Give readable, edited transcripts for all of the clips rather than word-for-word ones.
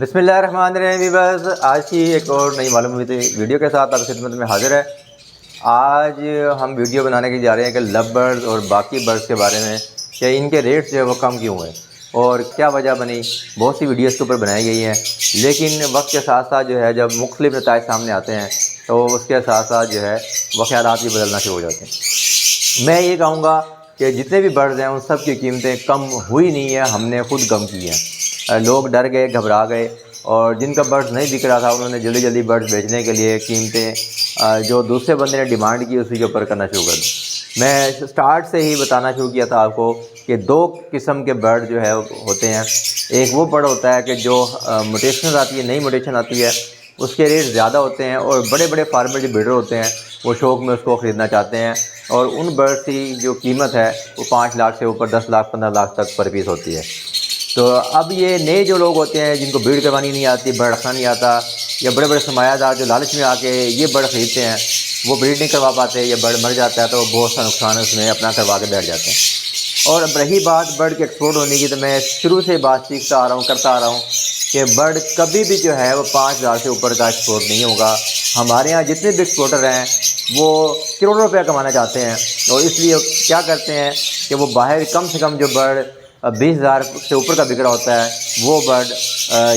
بسم اللہ الرحمن الرحیم ویورز، آج کی ایک اور نئی معلوماتی ویڈیو کے ساتھ آپ کی خدمت میں حاضر ہے۔ آج ہم ویڈیو بنانے کے جا رہے ہیں کہ لو برڈز اور باقی برڈز کے بارے میں کہ ان کے ریٹس جو ہے وہ کم کیوں ہیں اور کیا وجہ بنی۔ بہت سی ویڈیوز کے اوپر بنائی گئی ہیں، لیکن وقت کے ساتھ ساتھ جو ہے جب مختلف نتائج سامنے آتے ہیں تو اس کے ساتھ ساتھ جو ہے وہ خیالات بھی بدلنا شروع ہو جاتے ہیں۔ میں یہ کہوں گا کہ جتنے بھی برڈز ہیں ان سب کی قیمتیں کم ہوئی نہیں ہیں، ہم نے خود کم کی ہیں۔ لوگ ڈر گئے، گھبرا گئے، اور جن کا برڈز نہیں بک رہا تھا انہوں نے جلدی جلدی برڈز بیچنے کے لیے قیمتیں جو دوسرے بندے نے ڈیمانڈ کی اسی کے اوپر کرنا شروع کر دی۔ میں سٹارٹ سے ہی بتانا شروع کیا تھا آپ کو کہ دو قسم کے برڈ جو ہے ہوتے ہیں۔ ایک وہ برڈ ہوتا ہے کہ جو موٹیشن آتی ہے، نئی موٹیشن آتی ہے، اس کے ریٹ زیادہ ہوتے ہیں، اور بڑے بڑے فارمر جو بریڈر ہوتے ہیں وہ شوق میں اس کو خریدنا چاہتے ہیں، اور ان برڈز کی جو قیمت ہے وہ 5 لاکھ سے اوپر 10 لاکھ 15 لاکھ تک پر پیس ہوتی ہے۔ تو اب یہ نئے جو لوگ ہوتے ہیں جن کو بریڈ کروانی نہیں آتی، برڈ رکھنا نہیں آتا، یا بڑے بڑے سرمایہ دار جو لالچ میں آ کے یہ برڈ خریدتے ہیں، وہ بریڈ نہیں کروا پاتے یا برڈ مر جاتا ہے تو بہت سا نقصان اس میں اپنا کروا کے بیٹھ جاتے ہیں۔ اور اب رہی بات برڈ کے ایکسپورٹ ہونے کی، تو میں شروع سے بات سیکھتا آ رہا ہوں، کرتا آ رہا ہوں کہ برڈ کبھی بھی جو ہے وہ 5,000 سے اوپر کا ایکسپورٹ نہیں ہوگا۔ ہمارے یہاں جتنے بھی ایکسپورٹر ہیں وہ کروڑوں روپیہ کمانا چاہتے ہیں، اور اس لیے کیا کرتے ہیں کہ وہ باہر کم سے کم جو برڈ 20,000 سے اوپر کا بک رہا ہوتا ہے وہ برڈ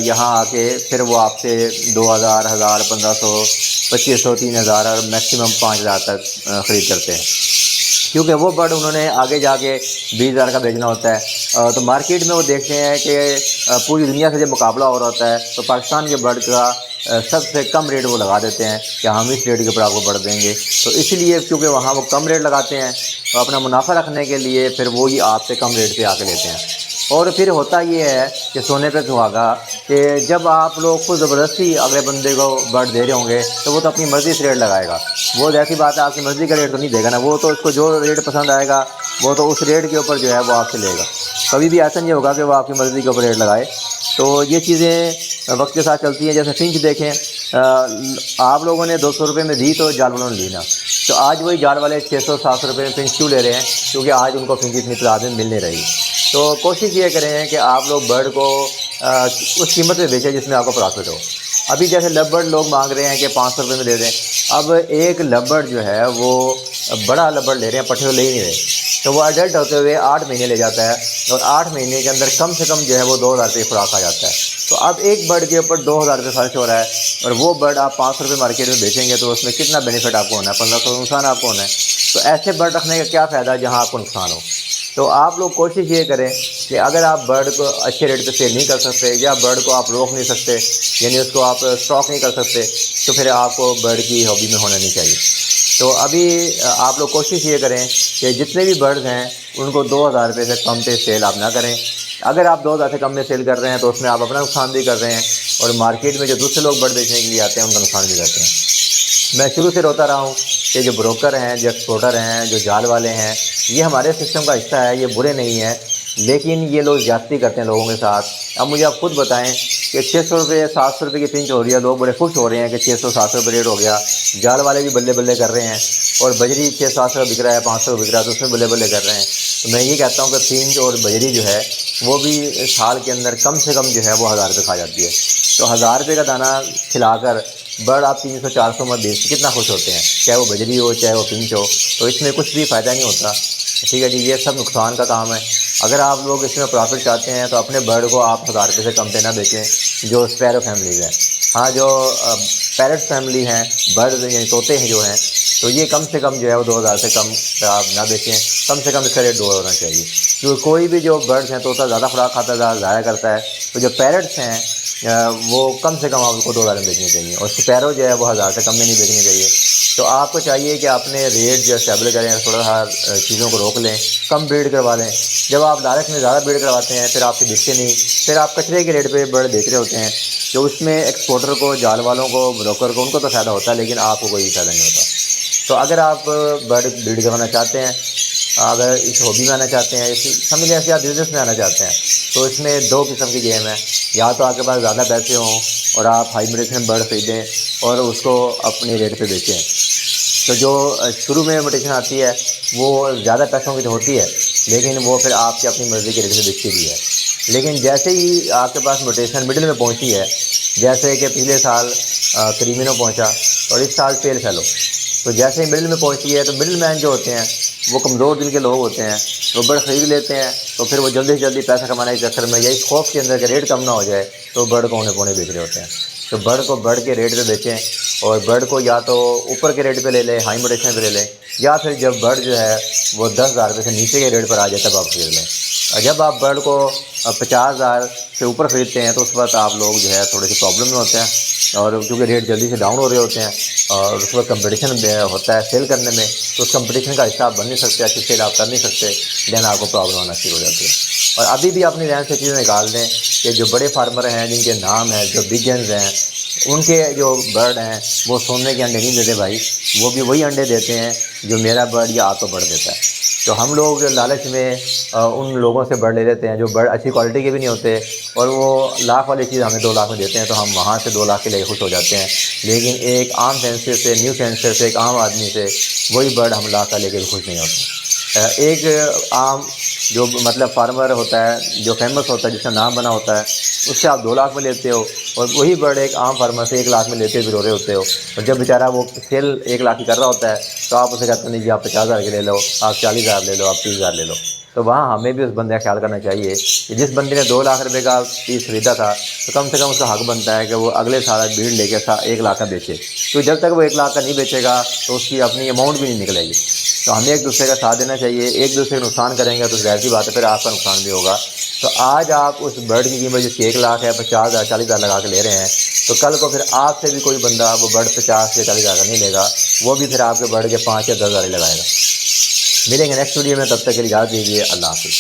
یہاں آ کے پھر وہ آپ سے 2,000 1,000 1,500 2,500 3,000 اور میکسیمم 5,000 تک خرید کرتے ہیں، کیونکہ وہ برڈ انہوں نے آگے جا کے 20,000 کا بیچنا ہوتا ہے۔ تو مارکیٹ میں وہ دیکھتے ہیں کہ پوری دنیا سے جب مقابلہ ہو رہا ہوتا ہے تو پاکستان کے برڈ کا سب سے کم ریٹ وہ لگا دیتے ہیں کہ ہم اس ریٹ کے اوپر آپ کو برڈ دیں گے۔ تو اس لیے چونکہ وہاں وہ کم ریٹ لگاتے ہیں تو اپنا منافع رکھنے کے لیے پھر وہی آپ سے کم ریٹ پہ آ کے لیتے ہیں۔ اور پھر ہوتا یہ ہے کہ سونے پہ سہاگا کہ جب آپ لوگ کو زبردستی اگلے بندے کو برڈ دے رہے ہوں گے تو وہ تو اپنی مرضی سے ریٹ لگائے گا۔ وہ ایسی بات ہے آپ کی مرضی کا ریٹ تو نہیں دے گا نا، وہ تو اس کو جو ریٹ پسند آئے گا وہ تو اس ریٹ کے اوپر جو ہے وہ آپ سے لے گا۔ کبھی بھی ایسا نہیں ہوگا کہ وہ آپ کی مرضی کے اوپر ریٹ لگائے۔ تو یہ چیزیں وقت کے ساتھ چلتی ہیں۔ جیسے فنچ دیکھیں، آپ لوگوں نے 200 روپے میں دی تو جال والوں نے لی نا، تو آج وہی جال والے 600 700 روپے میں فنچ کیوں لے رہے ہیں؟ کیونکہ آج ان کو فنچ اتنی تعداد میں مل نہیں رہی۔ تو کوشش یہ کریں کہ آپ لوگ برڈ کو اس قیمت پہ بیچیں جس میں آپ کو پرافٹ ہو۔ ابھی جیسے لو برڈ لوگ مانگ رہے ہیں کہ 500 روپے میں دے دیں، اب ایک لو برڈ جو ہے وہ بڑا لو برڈ لے رہے ہیں، پٹھے لے ہی نہیں رہے، تو وہ ایڈلٹ ہوتے ہوئے 8 مہینے لے جاتا ہے، اور 8 مہینے کے اندر کم سے کم جو ہے وہ 2,000 روپے خوراک آ جاتا ہے۔ تو اب ایک برڈ کے اوپر 2,000 روپے خرچ ہو رہا ہے، اور وہ برڈ آپ 500 روپے مارکیٹ میں بیچیں گے تو اس میں کتنا بینیفٹ آپ کو ہونا ہے؟ 1,500 نقصان آپ کو ہونا ہے۔ تو ایسے برڈ رکھنے کا کیا فائدہ ہے جہاں آپ کو نقصان ہو؟ تو آپ لوگ کوشش یہ کریں کہ اگر آپ برڈ کو اچھے ریٹ پہ سیل نہیں کر سکتے یا برڈ کو آپ روک نہیں سکتے، یعنی اس کو آپ اسٹاک نہیں کر سکتے، تو پھر آپ کو برڈ کی ہابی میں ہونا نہیں چاہیے۔ تو ابھی آپ لوگ کوشش یہ کریں کہ جتنے بھی برڈز ہیں ان کو 2,000 روپے سے کم پہ سیل آپ نہ کریں۔ اگر آپ 2,000 سے کم میں سیل کر رہے ہیں تو اس میں آپ اپنا نقصان بھی کر رہے ہیں، اور مارکیٹ میں جو دوسرے لوگ برڈ بیچنے کے لیے آتے ہیں ان کا نقصان بھی کرتے ہیں۔ میں شروع سے روتا رہا ہوں کہ جو بروکر ہیں، جو ایکسپورٹر ہیں، جو جال والے ہیں، یہ ہمارے سسٹم کا حصہ ہے، یہ برے نہیں ہیں، لیکن یہ لوگ زیادتی کرتے ہیں لوگوں کے ساتھ۔ اب مجھے آپ خود بتائیں کہ 600 روپے 700 روپے کی پنچ ہو رہی ہے، لوگ بڑے خوش ہو رہے ہیں کہ 600 700 روپے ریٹ ہو گیا، جال والے بھی بلے بلے کر رہے ہیں، اور بجری 600 بک رہا ہے، 500 بک رہا ہے تو اس میں بلے بلے کر رہے ہیں۔ تو میں یہ کہتا ہوں کہ پنچ اور بجری جو ہے وہ بھی سال کے اندر کم سے کم جو ہے وہ 1,000 روپے کھا جاتی ہے۔ تو 1,000 روپے کا دانہ کھلا کر برڈ آپ 300 400 میں بیچ کتنا خوش ہوتے ہیں، چاہے وہ بجری ہو چاہے وہ پنچ ہو، تو اس میں کچھ بھی فائدہ نہیں ہوتا۔ ٹھیک ہے جی، یہ سب نقصان کا کام ہے۔ اگر آپ لوگ اس میں پرافٹ چاہتے ہیں تو اپنے برڈ کو آپ 1,000 روپے سے کم پہ نہ بیچیں جو اسپیرو فیملیز ہیں۔ ہاں، جو پیرٹ فیملی ہیں، برڈ یعنی طوطے ہیں جو ہیں، تو یہ کم سے کم جو ہے وہ 2,000 سے کم آپ نہ بیچیں، کم سے کم اس کا ریٹ 2 ہونا چاہیے۔ کیونکہ کوئی بھی جو برڈز ہیں طوطا زیادہ خوراک کھاتا ہے، زیادہ ضائع کرتا ہے، تو جو پیرٹس ہیں وہ کم سے کم آپ کو 2,000 میں بیچنے چاہیے، اور اسپیرو جو ہے وہ 1,000 سے کم میں نہیں بیچنے چاہیے۔ تو آپ کو چاہیے کہ اپنے ریٹ جو اسٹیبل کریں، تھوڑا سا چیزوں کو روک لیں، کم بریڈ کروا لیں۔ جب آپ لالچ میں زیادہ بریڈ کرواتے ہیں پھر آپ سے بکتے نہیں، پھر آپ کچرے کے ریٹ پہ برڈ بیچ رہے ہوتے ہیں، تو اس میں ایکسپورٹر کو، جال والوں کو، بروکر کو، ان کو تو فائدہ ہوتا ہے لیکن آپ کو کوئی فائدہ نہیں ہوتا۔ تو اگر آپ برڈ بریڈ کروانا چاہتے ہیں، اگر اس ہابی میں آنا چاہتے ہیں، سمجھ لیں آپ بزنس میں آنا چاہتے ہیں، تو اس میں 2 قسم کی گیم ہے۔ یا تو آپ کے پاس زیادہ پیسے ہوں اور آپ ہائی موٹیشن برڈ خریدیں اور اس کو اپنے ریٹ پہ بیچیں۔ تو جو شروع میں موٹیشن آتی ہے وہ زیادہ پیسوں کی تو ہوتی ہے، لیکن وہ پھر آپ کی اپنی مرضی کے ریٹ سے بکتی بھی ہے۔ لیکن جیسے ہی آپ کے پاس موٹیشن مڈل میں پہنچی ہے، جیسے کہ پچھلے سال کریمینو پہنچا اور اس سال پیل فیلو، تو جیسے ہی مڈل میں پہنچی ہے تو مڈل مین جو ہوتے ہیں وہ کمزور دل کے لوگ ہوتے ہیں، وہ برڈ خرید لیتے ہیں، تو پھر وہ جلدی سے جلدی پیسہ کمانے کے چکر میں یا اس خوف کے اندر کہ ریٹ کم نہ ہو جائے تو برڈ کو اونے پونے بیچ رہے ہوتے ہیں۔ تو برڈ کو برڈ کے ریٹ پہ بیچیں، اور برڈ کو یا تو اوپر کے ریٹ پہ لے لیں، ہائی موٹیشن پہ لے لیں، یا پھر جب برڈ جو ہے وہ 10,000 روپے سے نیچے کے ریٹ پر آ جائے تب آپ خرید لیں۔ اور جب آپ برڈ کو 50,000 سے اوپر خریدتے ہیں تو اس وقت آپ لوگ جو ہے تھوڑے سے پرابلم میں ہوتے ہیں، اور کیونکہ ریٹ جلدی سے ڈاؤن ہو رہے ہوتے ہیں اور اس وقت کمپٹیشن ہوتا ہے سیل کرنے میں، تو اس کمپٹیشن کا حصہ آپ بن نہیں سکتے، اچھی سیل آپ کر نہیں سکتے، دین آپ کو پرابلم آنا شروع ہو جاتی ہے۔ اور ابھی بھی اپنی ذہن سے چیزیں نکال دیں کہ جو بڑے فارمر ہیں جن کے نام ہیں، جو بگنز ہیں، ان کے جو برڈ ہیں وہ سونے کے انڈے نہیں دیتے بھائی، وہ بھی وہی انڈے دیتے ہیں جو میرا برڈ یا آتو برڈ دیتا ہے۔ تو ہم لوگ لالچ میں ان لوگوں سے برڈ لے لیتے ہیں جو برڈ اچھی کوالٹی کے بھی نہیں ہوتے، اور وہ لاکھ والی چیز ہمیں 2 لاکھ میں دیتے ہیں تو ہم وہاں سے 2 لاکھ کے لے کے خوش ہو جاتے ہیں، لیکن ایک عام سینسر سے، نیو سینسر سے، ایک عام آدمی سے وہی برڈ ہم لاکھ کا لے کے بھی خوش نہیں ہوتے۔ ایک عام جو مطلب فارمر ہوتا ہے جو فیمس ہوتا ہے، جس کا نام بنا ہوتا ہے، اس سے آپ 2 لاکھ میں لیتے ہو، اور وہی برڈ ایک عام فارمر سے 1 لاکھ میں لیتے بھی رو رہے ہوتے ہو، اور جب بیچارہ وہ سیل 1 لاکھ کی کر رہا ہوتا ہے تو آپ اسے کہتے ہیں نہیں جی آپ 50,000 کے لے لو، آپ 40,000 لے لو، آپ 30,000 لے لو۔ تو وہاں ہمیں بھی اس بندے کا خیال کرنا چاہیے کہ جس بندے نے 2 لاکھ روپے کا پیس خریدا تھا تو کم سے کم اس کا حق بنتا ہے کہ وہ اگلے سال بھیڑ لے کے 1 لاکھ کا بیچے، تو جب تک وہ 1 لاکھ کا نہیں بیچے گا تو اس کی اپنی اماؤنٹ بھی نہیں نکلے گی۔ تو ہمیں ایک دوسرے کا ساتھ دینا چاہیے، ایک دوسرے کا نقصان کریں گے تو ظاہر سی بات ہے پھر آپ کا نقصان بھی ہوگا۔ تو آج آپ اس برڈ کی قیمت جس کی 1 لاکھ ہے 50,000 40,000 لگا کے لے رہے ہیں، تو کل کو پھر آپ سے بھی کوئی بندہ وہ برڈ 50 یا 40,000 کا نہیں لے گا، وہ بھی پھر آپ کے برڈ کے 5 یا 10,000 ہی لگائے گا۔ ملیں گے نیکسٹ ویڈیو میں، تب تک کے لیے اجازت دیجیے، اللہ حافظ۔